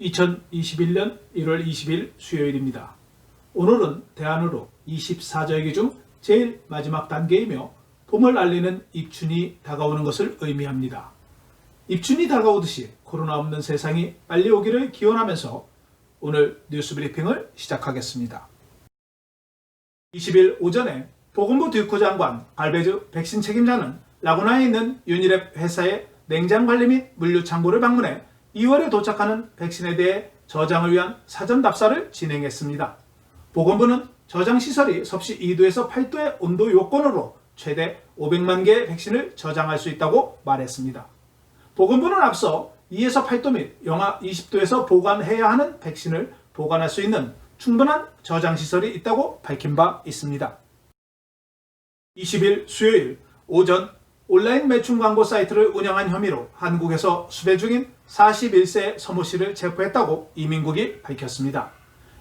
2021년 1월 20일 수요일입니다. 오늘은 대안으로 24절기 중 제일 마지막 단계이며 봄을 알리는 입춘이 다가오는 것을 의미합니다. 입춘이 다가오듯이 코로나 없는 세상이 빨리 오기를 기원하면서 오늘 뉴스 브리핑을 시작하겠습니다. 20일 오전에 보건부 듀크 장관 갈베즈 백신 책임자는 라구나에 있는 유니랩 회사의 냉장 관리 및 물류 창고를 방문해 2월에 도착하는 백신에 대해 저장을 위한 사전 답사를 진행했습니다. 보건부는 저장 시설이 섭씨 2도에서 8도의 온도 요건으로 최대 500만 개의 백신을 저장할 수 있다고 말했습니다. 보건부는 앞서 2에서 8도 및 영하 20도에서 보관해야 하는 백신을 보관할 수 있는 충분한 저장 시설이 있다고 밝힌 바 있습니다. 20일 수요일 오전 온라인 매춘 광고 사이트를 운영한 혐의로 한국에서 수배 중인 41세 서모 씨를 체포했다고 이민국이 밝혔습니다.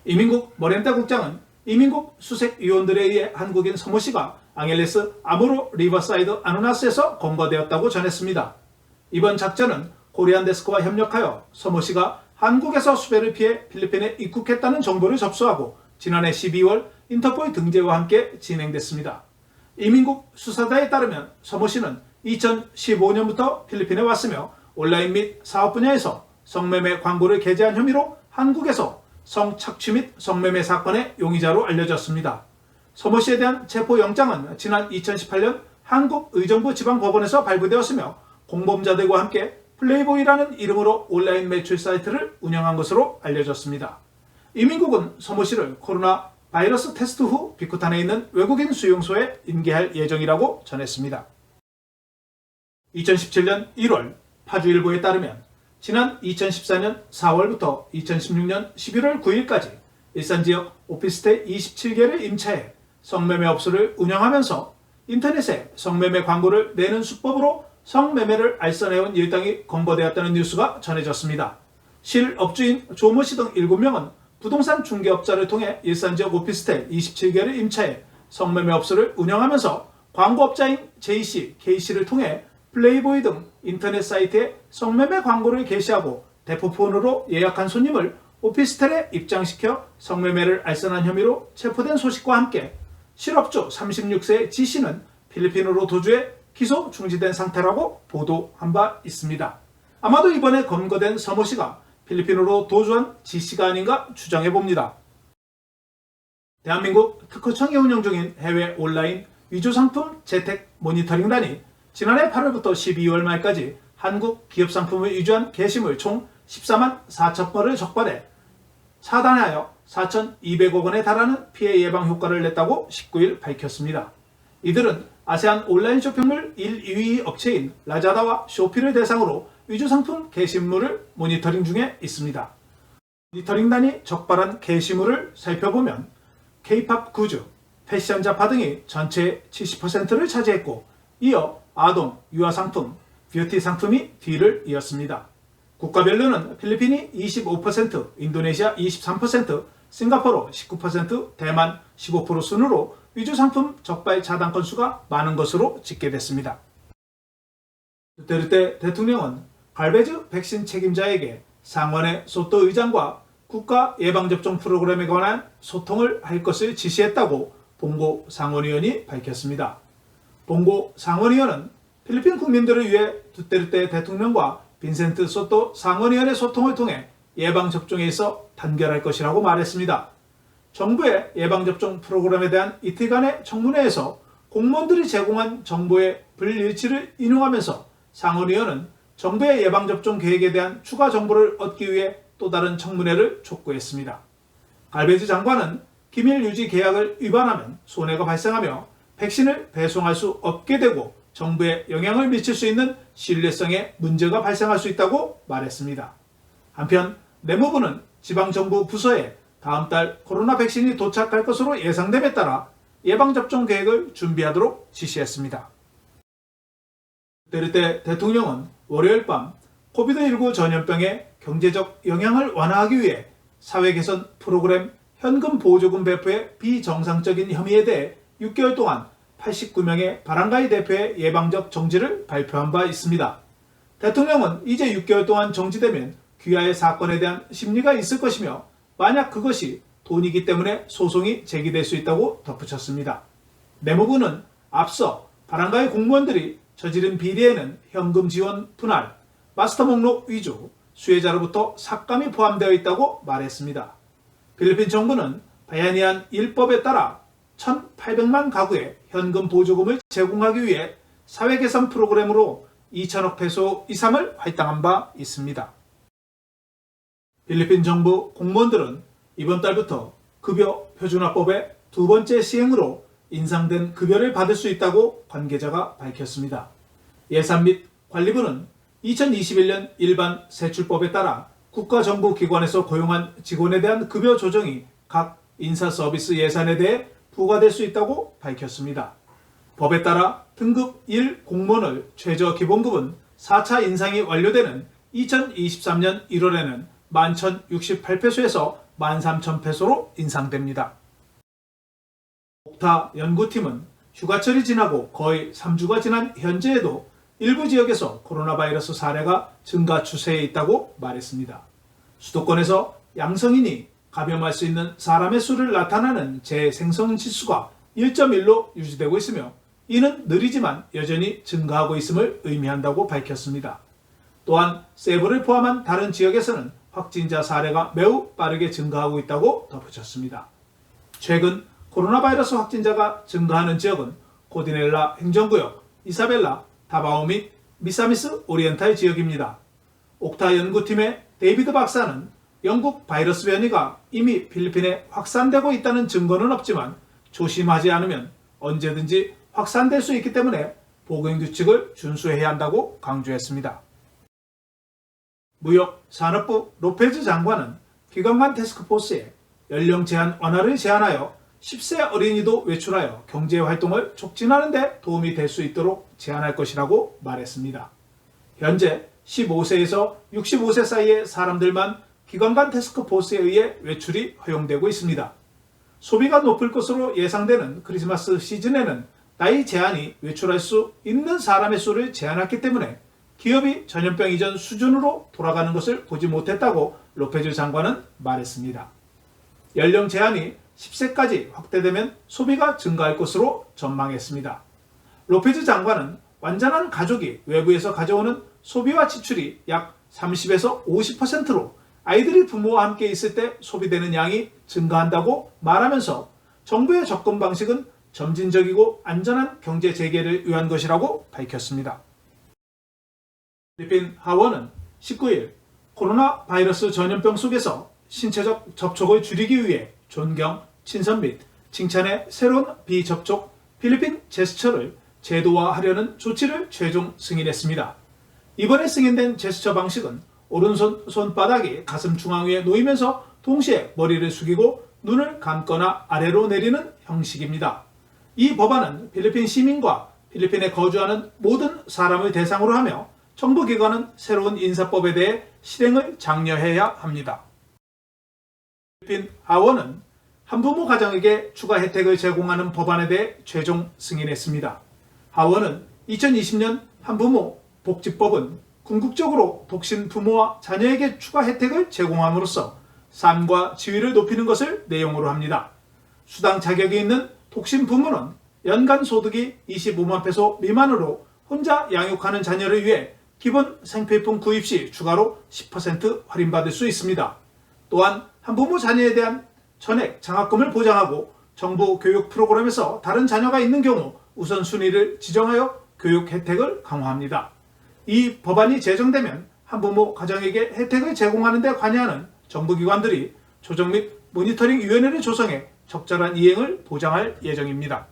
이민국 머렌타 국장은 이민국 수색위원들에 의해 한국인 서모 씨가 앙헬레스 아모로 리버사이드 아누나스에서 검거되었다고 전했습니다. 이번 작전은 코리안 데스크와 협력하여 서모 씨가 한국에서 수배를 피해 필리핀에 입국했다는 정보를 접수하고 지난해 12월 인터폴 등재와 함께 진행됐습니다. 이민국 수사자에 따르면 서모 씨는 2015년부터 필리핀에 왔으며 온라인 및 사업 분야에서 성매매 광고를 게재한 혐의로 한국에서 성착취 및 성매매 사건의 용의자로 알려졌습니다. 서모 씨에 대한 체포영장은 지난 2018년 한국의정부 지방법원에서 발부되었으며 공범자들과 함께 플레이보이라는 이름으로 온라인 매출 사이트를 운영한 것으로 알려졌습니다. 이민국은 서모 씨를 코로나 바이러스 테스트 후 비쿠탄에 있는 외국인 수용소에 인계할 예정이라고 전했습니다. 2017년 1월 파주일보에 따르면 지난 2014년 4월부터 2016년 11월 9일까지 일산지역 오피스텔 27개를 임차해 성매매 업소를 운영하면서 인터넷에 성매매 광고를 내는 수법으로 성매매를 알선해온 일당이 검거되었다는 뉴스가 전해졌습니다. 실업주인 조모 씨 등 7명은 부동산 중개업자를 통해 일산지역 오피스텔 27개를 임차해 성매매 업소를 운영하면서 광고업자인 J씨, K씨를 통해 플레이보이 등 인터넷 사이트에 성매매 광고를 게시하고 대포폰으로 예약한 손님을 오피스텔에 입장시켜 성매매를 알선한 혐의로 체포된 소식과 함께 실업주 36세 G씨는 필리핀으로 도주해 기소 중지된 상태라고 보도한 바 있습니다. 아마도 이번에 검거된 서모 씨가 필리핀으로 도주한 G씨가 아닌가 추정해봅니다. 대한민국 특허청이 운영 중인 해외 온라인 위조상품 재택 모니터링단이 지난해 8월부터 12월 말까지 한국 기업상품을 위조한 게시물 총 14만 4천 건을 적발해 차단하여 4,200억 원에 달하는 피해 예방 효과를 냈다고 19일 밝혔습니다. 이들은 아세안 온라인 쇼핑몰 1, 2위 업체인 라자다와 쇼피를 대상으로 위조상품 게시물을 모니터링 중에 있습니다. 모니터링단이 적발한 게시물을 살펴보면 K-팝 굿즈, 패션 잡화 등이 전체의 70%를 차지했고 이어 아동, 유아상품, 뷰티 상품이 뒤를 이었습니다. 국가별로는 필리핀이 25%, 인도네시아 23%, 싱가포르 19%, 대만 15% 순으로 위조상품 적발 차단 건수가 많은 것으로 집계됐습니다. 두테르테 대통령은 갈베즈 백신 책임자에게 상원의 소토 의장과 국가 예방접종 프로그램에 관한 소통을 할 것을 지시했다고 봉고 상원의원이 밝혔습니다. 봉고 상원의원은 필리핀 국민들을 위해 두테르테 대통령과 빈센트 소토 상원의원의 소통을 통해 예방접종에 있어 단결할 것이라고 말했습니다. 정부의 예방접종 프로그램에 대한 이틀간의 청문회에서 공무원들이 제공한 정보의 불일치를 인용하면서 상원의원은 정부의 예방접종 계획에 대한 추가 정보를 얻기 위해 또 다른 청문회를 촉구했습니다. 갈베즈 장관은 기밀 유지 계약을 위반하면 손해가 발생하며 백신을 배송할 수 없게 되고 정부에 영향을 미칠 수 있는 신뢰성에 문제가 발생할 수 있다고 말했습니다. 한편 내무부는 지방정부 부서에 다음 달 코로나 백신이 도착할 것으로 예상됨에 따라 예방접종 계획을 준비하도록 지시했습니다. 두테르테 대통령은 월요일 밤 코비드19 전염병의 경제적 영향을 완화하기 위해 사회개선 프로그램 현금 보조금 배포의 비정상적인 혐의에 대해 6개월 동안 89명의 바랑가이 대표의 예방적 정지를 발표한 바 있습니다. 대통령은 이제 6개월 동안 정지되면 귀하의 사건에 대한 심리가 있을 것이며 만약 그것이 돈이기 때문에 소송이 제기될 수 있다고 덧붙였습니다. 내무부는 앞서 바람가의 공무원들이 저지른 비리에는 현금 지원 분할, 마스터 목록 위조, 수혜자로부터 삭감이 포함되어 있다고 말했습니다. 필리핀 정부는 바야니안 1법에 따라 1,800만 가구에 현금 보조금을 제공하기 위해 사회개선 프로그램으로 2천억 페소 이상을 할당한 바 있습니다. 필리핀 정부 공무원들은 이번 달부터 급여 표준화법의 두 번째 시행으로 인상된 급여를 받을 수 있다고 관계자가 밝혔습니다. 예산 및 관리부는 2021년 일반 세출법에 따라 국가정부기관에서 고용한 직원에 대한 급여 조정이 각 인사서비스 예산에 대해 부과될 수 있다고 밝혔습니다. 법에 따라 등급 1 공무원을 최저기본급은 4차 인상이 완료되는 2023년 1월에는 11,068페소에서 13,000페소로 인상됩니다. 옥타 연구팀은 휴가철이 지나고 거의 3주가 지난 현재에도 일부 지역에서 코로나 바이러스 사례가 증가 추세에 있다고 말했습니다. 수도권에서 양성인이 감염할 수 있는 사람의 수를 나타내는 재생성 지수가 1.1로 유지되고 있으며 이는 느리지만 여전히 증가하고 있음을 의미한다고 밝혔습니다. 또한 세부를 포함한 다른 지역에서는 확진자 사례가 매우 빠르게 증가하고 있다고 덧붙였습니다. 최근 코로나 바이러스 확진자가 증가하는 지역은 코디넬라 행정구역, 이사벨라, 다바오 및 미사미스 오리엔탈 지역입니다. 옥타 연구팀의 데이비드 박사는 영국 바이러스 변이가 이미 필리핀에 확산되고 있다는 증거는 없지만 조심하지 않으면 언제든지 확산될 수 있기 때문에 보건규칙을 준수해야 한다고 강조했습니다. 무역산업부 로페즈 장관은 기관간 태스크포스에 연령 제한 완화를 제안하여 10세 어린이도 외출하여 경제활동을 촉진하는 데 도움이 될 수 있도록 제안할 것이라고 말했습니다. 현재 15세에서 65세 사이의 사람들만 기관간 태스크포스에 의해 외출이 허용되고 있습니다. 소비가 높을 것으로 예상되는 크리스마스 시즌에는 나이 제한이 외출할 수 있는 사람의 수를 제한했기 때문에 기업이 전염병 이전 수준으로 돌아가는 것을 보지 못했다고 로페즈 장관은 말했습니다. 연령 제한이 10세까지 확대되면 소비가 증가할 것으로 전망했습니다. 로페즈 장관은 완전한 가족이 외부에서 가져오는 소비와 지출이 약 30에서 50%로 아이들이 부모와 함께 있을 때 소비되는 양이 증가한다고 말하면서 정부의 접근 방식은 점진적이고 안전한 경제 재개를 위한 것이라고 밝혔습니다. 필리핀 하원은 19일 코로나 바이러스 전염병 속에서 신체적 접촉을 줄이기 위해 존경, 친선 및 칭찬의 새로운 비접촉 필리핀 제스처를 제도화하려는 조치를 최종 승인했습니다. 이번에 승인된 제스처 방식은 오른손 손바닥이 가슴 중앙 위에 놓이면서 동시에 머리를 숙이고 눈을 감거나 아래로 내리는 형식입니다. 이 법안은 필리핀 시민과 필리핀에 거주하는 모든 사람을 대상으로 하며 정부기관은 새로운 인사법에 대해 실행을 장려해야 합니다. 필리핀 하원은 한부모 가정에게 추가 혜택을 제공하는 법안에 대해 최종 승인했습니다. 하원은 2020년 한부모 복지법은 궁극적으로 독신 부모와 자녀에게 추가 혜택을 제공함으로써 삶과 지위를 높이는 것을 내용으로 합니다. 수당 자격이 있는 독신 부모는 연간 소득이 25만 페소 미만으로 혼자 양육하는 자녀를 위해 기본 생필품 구입 시 추가로 10% 할인받을 수 있습니다. 또한 한부모 자녀에 대한 전액 장학금을 보장하고 정부 교육 프로그램에서 다른 자녀가 있는 경우 우선순위를 지정하여 교육 혜택을 강화합니다. 이 법안이 제정되면 한부모 가정에게 혜택을 제공하는 데 관여하는 정부기관들이 조정 및 모니터링 위원회를 조성해 적절한 이행을 보장할 예정입니다.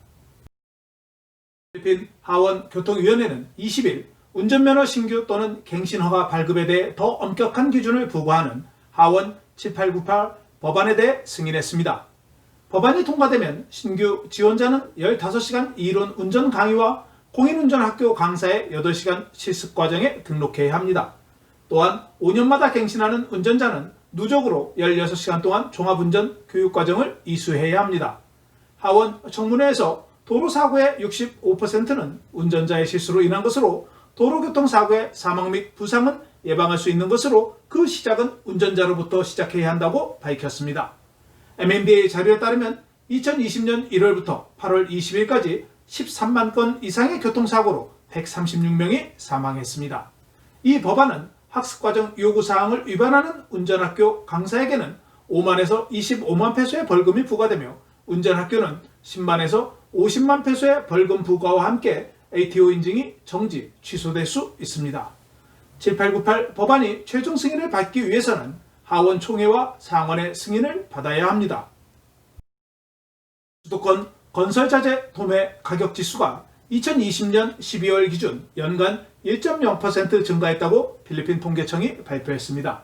필리핀 하원 교통위원회는 20일 운전면허 신규 또는 갱신허가 발급에 대해 더 엄격한 기준을 부과하는 하원 7898 법안에 대해 승인했습니다. 법안이 통과되면 신규 지원자는 15시간 이론 운전 강의와 공인운전학교 강사의 8시간 실습과정에 등록해야 합니다. 또한 5년마다 갱신하는 운전자는 누적으로 16시간 동안 종합운전 교육과정을 이수해야 합니다. 하원 청문회에서 도로사고의 65%는 운전자의 실수로 인한 것으로 도로교통사고의 사망 및 부상은 예방할 수 있는 것으로 그 시작은 운전자로부터 시작해야 한다고 밝혔습니다. MMDA 자료에 따르면 2020년 1월부터 8월 20일까지 13만 건 이상의 교통사고로 136명이 사망했습니다. 이 법안은 학습과정 요구사항을 위반하는 운전학교 강사에게는 5만에서 25만 페소의 벌금이 부과되며 운전학교는 10만에서 50만 페소의 벌금 부과와 함께 ATO 인증이 정지, 취소될 수 있습니다. 7898 법안이 최종 승인을 받기 위해서는 하원 총회와 상원의 승인을 받아야 합니다. 수도권 건설자재 도매 가격 지수가 2020년 12월 기준 연간 1.0% 증가했다고 필리핀 통계청이 발표했습니다.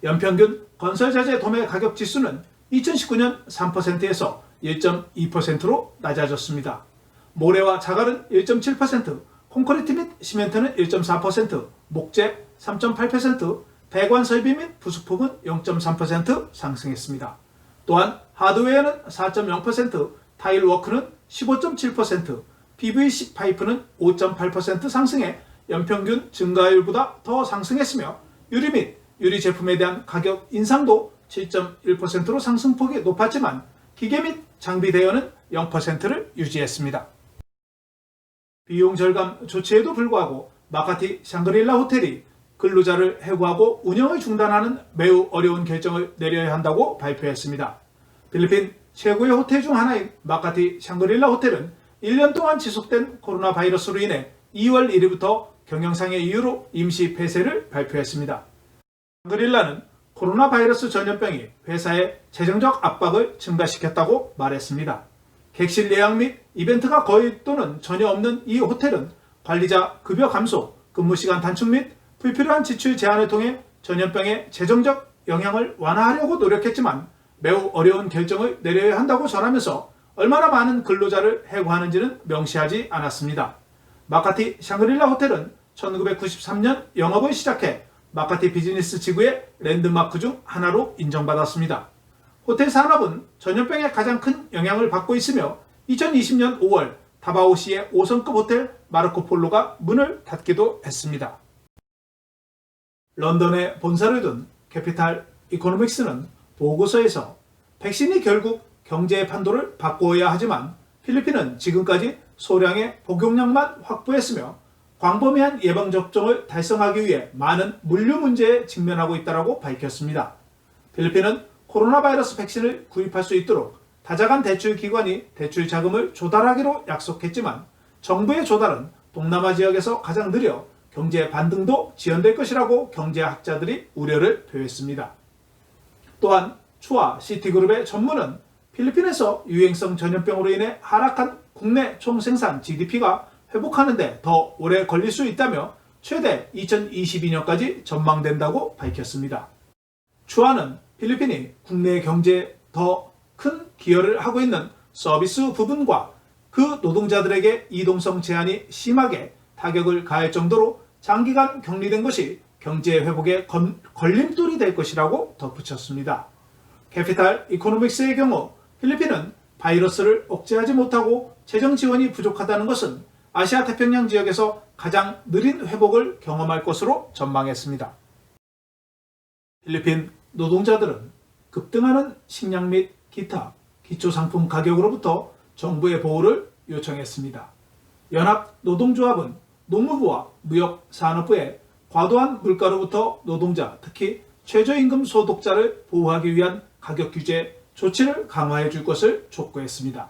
연평균 건설자재 도매 가격 지수는 2019년 3%에서 1.2%로 낮아졌습니다. 모래와 자갈은 1.7%, 콘크리트 및 시멘트는 1.4%, 목재 3.8%, 배관 설비 및 부속품은 0.3% 상승했습니다. 또한 하드웨어는 4.0%, 타일 워크는 15.7%, PVC 파이프는 5.8% 상승해 연평균 증가율보다 더 상승했으며 유리 및 유리 제품에 대한 가격 인상도 7.1%로 상승폭이 높았지만 기계 및 장비 대여는 0%를 유지했습니다. 비용 절감 조치에도 불구하고 마카티 샹그릴라 호텔이 근로자를 해고하고 운영을 중단하는 매우 어려운 결정을 내려야 한다고 발표했습니다. 필리핀 최고의 호텔 중 하나인 마카티 샹그릴라 호텔은 1년 동안 지속된 코로나 바이러스로 인해 2월 1일부터 경영상의 이유로 임시 폐쇄를 발표했습니다. 샹그릴라는 코로나 바이러스 전염병이 회사의 재정적 압박을 증가시켰다고 말했습니다. 객실 예약 및 이벤트가 거의 또는 전혀 없는 이 호텔은 관리자 급여 감소, 근무시간 단축 및 불필요한 지출 제한을 통해 전염병의 재정적 영향을 완화하려고 노력했지만 매우 어려운 결정을 내려야 한다고 전하면서 얼마나 많은 근로자를 해고하는지는 명시하지 않았습니다. 마카티 샹그릴라 호텔은 1993년 영업을 시작해 마카티 비즈니스 지구의 랜드마크 중 하나로 인정받았습니다. 호텔 산업은 전염병에 가장 큰 영향을 받고 있으며 2020년 5월 다바오시의 5성급 호텔 마르코폴로가 문을 닫기도 했습니다. 런던에 본사를 둔 캐피탈 이코노믹스는 보고서에서 백신이 결국 경제의 판도를 바꾸어야 하지만 필리핀은 지금까지 소량의 복용량만 확보했으며 광범위한 예방접종을 달성하기 위해 많은 물류 문제에 직면하고 있다고 밝혔습니다. 필리핀은 코로나 바이러스 백신을 구입할 수 있도록 다자간 대출기관이 대출 자금을 조달하기로 약속했지만 정부의 조달은 동남아 지역에서 가장 느려 경제 반등도 지연될 것이라고 경제학자들이 우려를 표했습니다. 또한 추아 시티그룹의 전문은 필리핀에서 유행성 전염병으로 인해 하락한 국내 총생산 GDP가 회복하는 데 더 오래 걸릴 수 있다며 최대 2022년까지 전망된다고 밝혔습니다. 추아는 필리핀이 국내 경제에 더 큰 기여를 하고 있는 서비스 부분과 그 노동자들에게 이동성 제한이 심하게 타격을 가할 정도로 장기간 격리된 것이 경제 회복의 걸림돌이 될 것이라고 덧붙였습니다. 캐피탈 이코노믹스의 경우 필리핀은 바이러스를 억제하지 못하고 재정 지원이 부족하다는 것은 아시아 태평양 지역에서 가장 느린 회복을 경험할 것으로 전망했습니다. 필리핀 노동자들은 급등하는 식량 및 기타 기초상품 가격으로부터 정부의 보호를 요청했습니다. 연합노동조합은 농무부와 무역산업부에 과도한 물가로부터 노동자, 특히 최저임금 소득자를 보호하기 위한 가격 규제 조치를 강화해 줄 것을 촉구했습니다.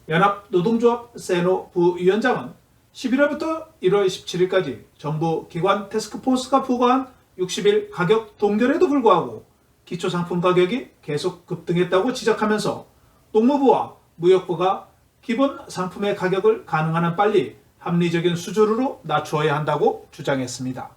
연합노동조합 세노 부위원장은 11월부터 1월 17일까지 정부 기관 태스크포스가 부과한 60일 가격 동결에도 불구하고 기초상품 가격이 계속 급등했다고 지적하면서 농무부와 무역부가 기본 상품의 가격을 가능한 한 빨리 합리적인 수준으로 낮추어야 한다고 주장했습니다.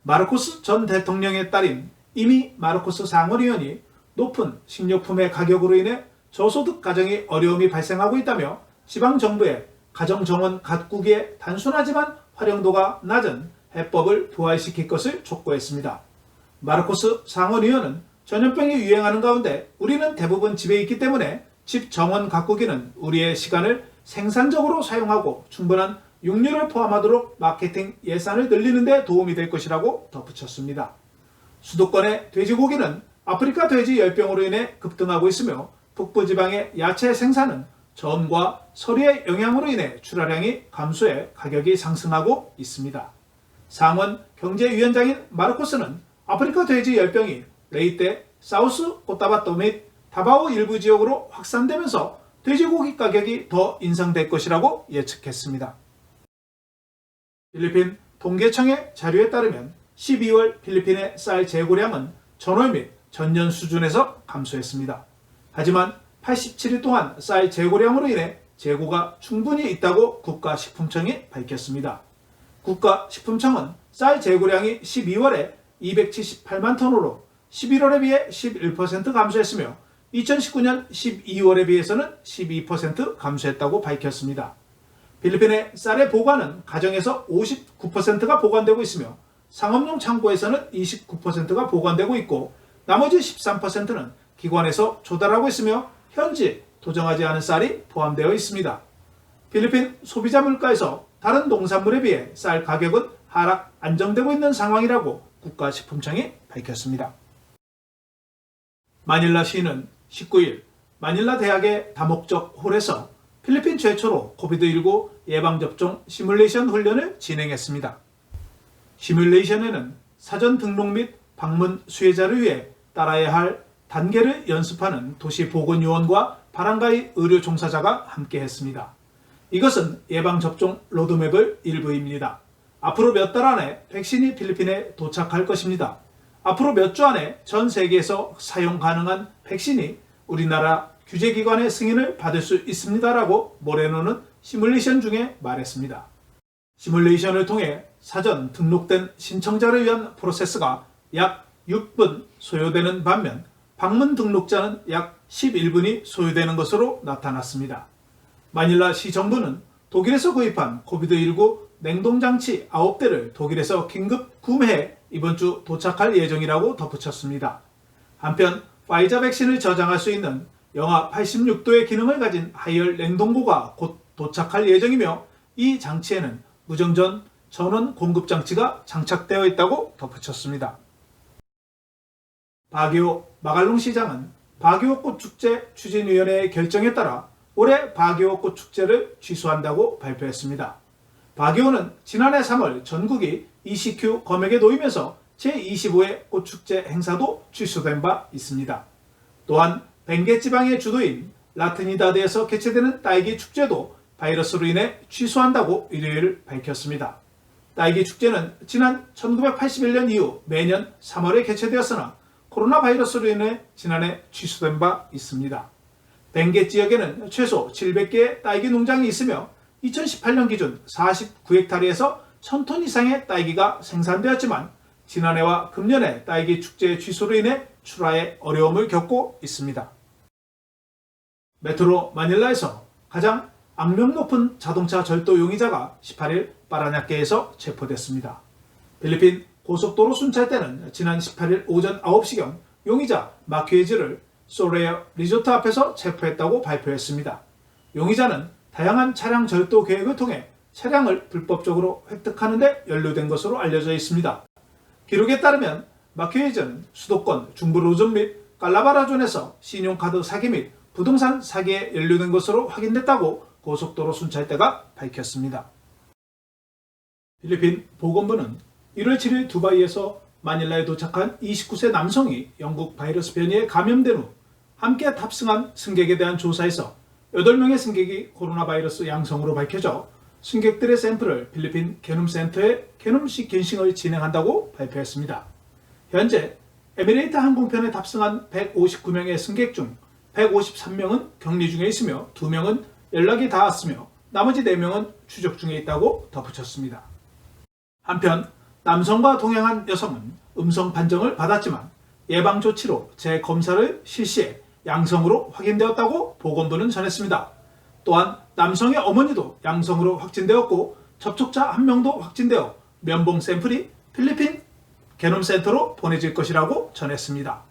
마르코스 전 대통령의 딸인 이미 마르코스 상원의원이 높은 식료품의 가격으로 인해 저소득 가정이 어려움이 발생하고 있다며 지방정부의 가정정원 가꾸기에 단순하지만 활용도가 낮은 해법을 부활시킬 것을 촉구했습니다. 마르코스 상원의원은 전염병이 유행하는 가운데 우리는 대부분 집에 있기 때문에 집 정원 가꾸기는 우리의 시간을 생산적으로 사용하고 충분한 육류를 포함하도록 마케팅 예산을 늘리는 데 도움이 될 것이라고 덧붙였습니다. 수도권의 돼지고기는 아프리카 돼지 열병으로 인해 급등하고 있으며 북부지방의 야채 생산은 저온과 서리의 영향으로 인해 출하량이 감소해 가격이 상승하고 있습니다. 상원 경제위원장인 마르코스는 아프리카 돼지 열병이 레이떼, 사우스 코타바토 및 다바오 일부 지역으로 확산되면서 돼지고기 가격이 더 인상될 것이라고 예측했습니다. 필리핀 통계청의 자료에 따르면 12월 필리핀의 쌀 재고량은 전월 및 전년 수준에서 감소했습니다. 하지만 87일 동안 쌀 재고량으로 인해 재고가 충분히 있다고 국가식품청이 밝혔습니다. 국가식품청은 쌀 재고량이 12월에 278만 톤으로 11월에 비해 11% 감소했으며 2019년 12월에 비해서는 12% 감소했다고 밝혔습니다. 필리핀의 쌀의 보관은 가정에서 59%가 보관되고 있으며 상업용 창고에서는 29%가 보관되고 있고 나머지 13%는 기관에서 조달하고 있으며 현지 도정하지 않은 쌀이 포함되어 있습니다. 필리핀 소비자 물가에서 다른 농산물에 비해 쌀 가격은 하락 안정되고 있는 상황이라고 국가식품청이 밝혔습니다. 마닐라 시는 19일 마닐라 대학의 다목적 홀에서 필리핀 최초로 코비드19 예방접종 시뮬레이션 훈련을 진행했습니다. 시뮬레이션에는 사전 등록 및 방문 수혜자를 위해 따라야 할 단계를 연습하는 도시보건요원과 바람가이 의료 종사자가 함께했습니다. 이것은 예방접종 로드맵의 일부입니다. 앞으로 몇 달 안에 백신이 필리핀에 도착할 것입니다. 앞으로 몇 주 안에 전 세계에서 사용 가능한 백신이 우리나라 규제기관의 승인을 받을 수 있습니다라고 모레노는 시뮬레이션 중에 말했습니다. 시뮬레이션을 통해 사전 등록된 신청자를 위한 프로세스가 약 6분 소요되는 반면 방문 등록자는 약 11분이 소요되는 것으로 나타났습니다. 마닐라 시 정부는 독일에서 구입한 코비드19 냉동장치 9대를 독일에서 긴급 구매해 이번 주 도착할 예정이라고 덧붙였습니다. 한편 파이자 백신을 저장할 수 있는 영하 86도의 기능을 가진 하이얼 냉동고가 곧 도착할 예정이며 이 장치에는 무정전 전원 공급 장치가 장착되어 있다고 덧붙였습니다. 바기오 마갈롱 시장은 바기오 꽃축제 추진위원회의 결정에 따라 올해 바기오 꽃축제를 취소한다고 발표했습니다. 바기오는 지난해 3월 전국이 ECQ 검역에 놓이면서 제25회 꽃축제 행사도 취소된 바 있습니다. 또한 벵게 지방의 주도인 라트니다드에서 개최되는 딸기 축제도 바이러스로 인해 취소한다고 일요일 밝혔습니다. 딸기 축제는 지난 1981년 이후 매년 3월에 개최되었으나 코로나 바이러스로 인해 지난해 취소된 바 있습니다. 벵게 지역에는 최소 700개의 딸기 농장이 있으며 2018년 기준 49헥타르에서 1000톤 이상의 딸기가 생산되었지만 지난해와 금년에 딸기 축제 취소로 인해 출하에 어려움을 겪고 있습니다. 메트로 마닐라에서 가장 악명 높은 자동차 절도 용의자가 18일 파라냐케에서 체포됐습니다. 필리핀 고속도로 순찰대는 지난 18일 오전 9시경 용의자 마퀴에즈를 소레어 리조트 앞에서 체포했다고 발표했습니다. 용의자는 다양한 차량 절도 계획을 통해 차량을 불법적으로 획득하는 데 연루된 것으로 알려져 있습니다. 기록에 따르면 마퀴에즈는 수도권 중부로존 및 깔라바라존에서 신용카드 사기 및 부동산 사기에 연루된 것으로 확인됐다고 고속도로 순찰대가 밝혔습니다. 필리핀 보건부는 1월 7일 두바이에서 마닐라에 도착한 29세 남성이 영국 바이러스 변이에 감염된 후 함께 탑승한 승객에 대한 조사에서 8명의 승객이 코로나 바이러스 양성으로 밝혀져 승객들의 샘플을 필리핀 게놈센터에 게놈 시퀀싱을 진행한다고 발표했습니다. 현재 에미레이트 항공편에 탑승한 159명의 승객 중 153명은 격리 중에 있으며 2명은 연락이 닿았으며 나머지 4명은 추적 중에 있다고 덧붙였습니다. 한편 남성과 동행한 여성은 음성 판정을 받았지만 예방 조치로 재검사를 실시해 양성으로 확인되었다고 보건부는 전했습니다. 또한 남성의 어머니도 양성으로 확진되었고 접촉자 1명도 확진되어 면봉 샘플이 필리핀 게놈센터로 보내질 것이라고 전했습니다.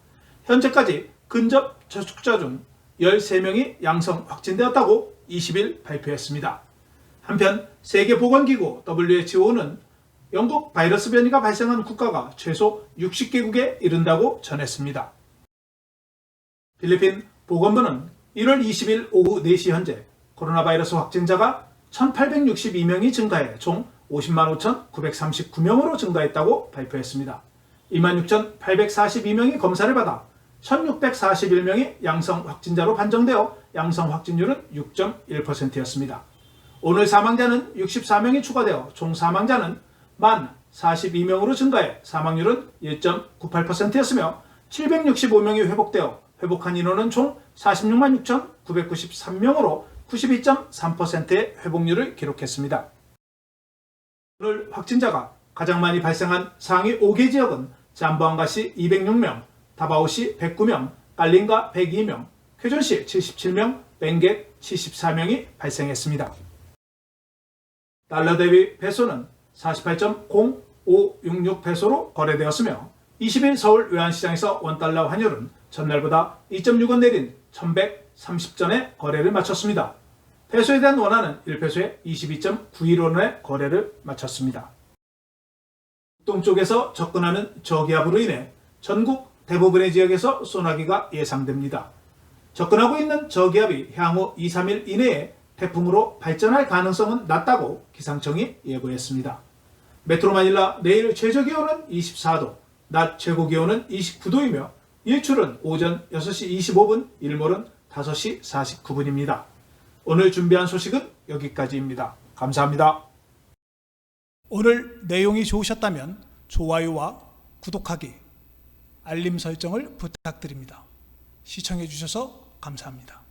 현재까지 근접 접촉자 중 13명이 양성 확진되었다고 20일 발표했습니다. 한편 세계보건기구 WHO는 영국 바이러스 변이가 발생한 국가가 최소 60개국에 이른다고 전했습니다. 필리핀 보건부는 1월 20일 오후 4시 현재 코로나 바이러스 확진자가 1,862명이 증가해 총 50만 5,939명으로 증가했다고 발표했습니다. 26,842명이 검사를 받아 1,641명이 양성 확진자로 판정되어 양성 확진율은 6.1%였습니다. 오늘 사망자는 64명이 추가되어 총 사망자는 42명으로 증가해 사망률은 1.98%였으며 765명이 회복되어 회복한 인원은 총 46만 6,993명으로 92.3%의 회복률을 기록했습니다. 오늘 확진자가 가장 많이 발생한 상위 5개 지역은 잠보안가시 206명, 다바오시 109명, 깔린가 102명, 쾌존시 77명, benguet 74명이 발생했습니다. 달러 대비 페소는 48.0566페소로 거래되었으며 20일 서울 외환시장에서 원달러 환율은 전날보다 2.6원 내린 1130전에 거래를 마쳤습니다. 페소에 대한 원화는 1페소에 22.91원의 거래를 마쳤습니다. 동쪽에서 접근하는 저기압으로 인해 전국 대부분의 지역에서 소나기가 예상됩니다. 접근하고 있는 저기압이 향후 2-3일 이내에 태풍으로 발전할 가능성은 낮다고 기상청이 예고했습니다. 메트로 마닐라 내일 최저기온은 24도, 낮 최고기온은 29도이며 일출은 오전 6시 25분, 일몰은 5시 49분입니다. 오늘 준비한 소식은 여기까지입니다. 감사합니다. 오늘 내용이 좋으셨다면 좋아요와 구독하기, 알림 설정을 부탁드립니다. 시청해 주셔서 감사합니다.